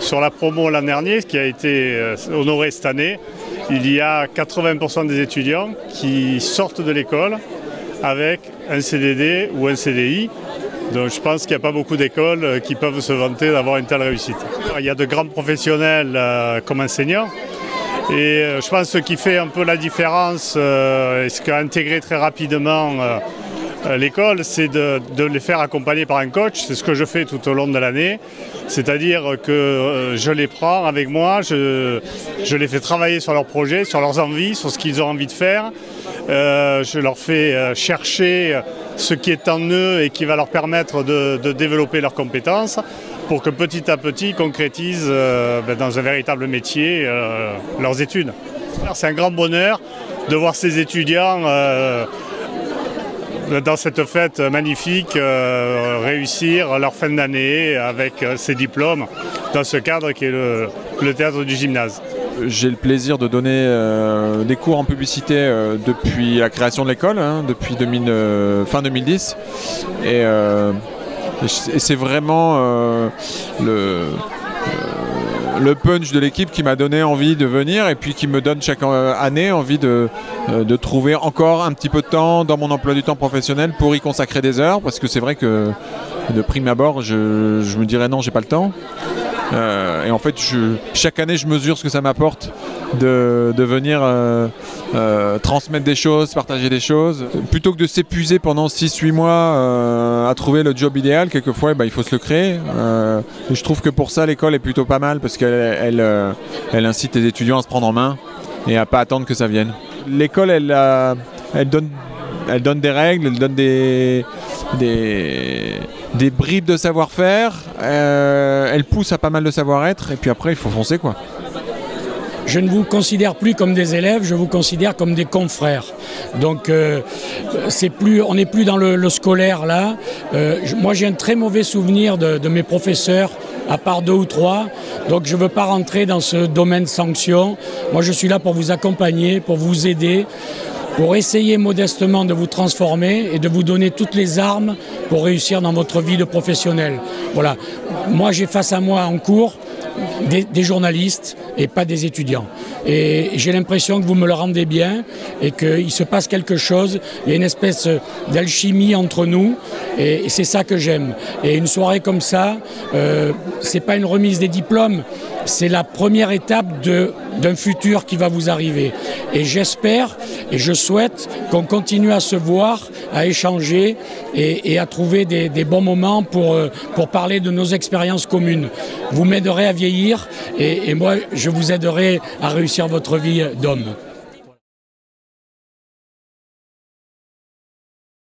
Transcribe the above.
Sur la promo l'an dernier, qui a été honorée cette année, il y a 80% des étudiants qui sortent de l'école avec un CDD ou un CDI. Donc je pense qu'il n'y a pas beaucoup d'écoles qui peuvent se vanter d'avoir une telle réussite. Il y a de grands professionnels comme enseignants. Et je pense que ce qui fait un peu la différence et ce qu'a intégré très rapidement l'école, c'est de les faire accompagner par un coach. C'est ce que je fais tout au long de l'année. C'est-à-dire que je les prends avec moi, je les fais travailler sur leurs projets, sur leurs envies, sur ce qu'ils ont envie de faire. Je leur fais chercher ce qui est en eux et qui va leur permettre de développer leurs compétences pour que petit à petit ils concrétisent dans un véritable métier leurs études. C'est un grand bonheur de voir ces étudiants dans cette fête magnifique réussir leur fin d'année avec ces diplômes dans ce cadre qui est le théâtre du gymnase. J'ai le plaisir de donner des cours en publicité depuis la création de l'école, depuis fin 2010. Et c'est vraiment le punch de l'équipe qui m'a donné envie de venir et puis qui me donne chaque année envie de trouver encore un petit peu de temps dans mon emploi du temps professionnel pour y consacrer des heures, parce que c'est vrai que de prime abord je me dirais non, j'ai pas le temps. Et en fait, chaque année, je mesure ce que ça m'apporte de venir transmettre des choses, partager des choses. Plutôt que de s'épuiser pendant 6-8 mois à trouver le job idéal, quelquefois, il faut se le créer. Et je trouve que pour ça, l'école est plutôt pas mal parce qu'elle incite les étudiants à se prendre en main et à pas attendre que ça vienne. L'école, elle donne des règles, elle donne des bribes de savoir-faire, elle pousse à pas mal de savoir-être, et puis après il faut foncer quoi. Je ne vous considère plus comme des élèves, je vous considère comme des confrères. Donc on n'est plus dans le scolaire là. Moi j'ai un très mauvais souvenir de mes professeurs, à part 2 ou 3. Donc je ne veux pas rentrer dans ce domaine sanction. Moi je suis là pour vous accompagner, pour vous aider, pour essayer modestement de vous transformer et de vous donner toutes les armes pour réussir dans votre vie de professionnel. Voilà. Moi, j'ai face à moi en cours des journalistes et pas des étudiants. Et j'ai l'impression que vous me le rendez bien et qu'il se passe quelque chose. Il y a une espèce d'alchimie entre nous et c'est ça que j'aime. Et une soirée comme ça, c'est pas une remise des diplômes, c'est la première étape d'un futur qui va vous arriver. Et j'espère et je souhaite qu'on continue à se voir, à échanger et à trouver des bons moments pour parler de nos expériences communes. Vous m'aiderez à vieillir et moi, je vous aiderai à réussir votre vie d'homme.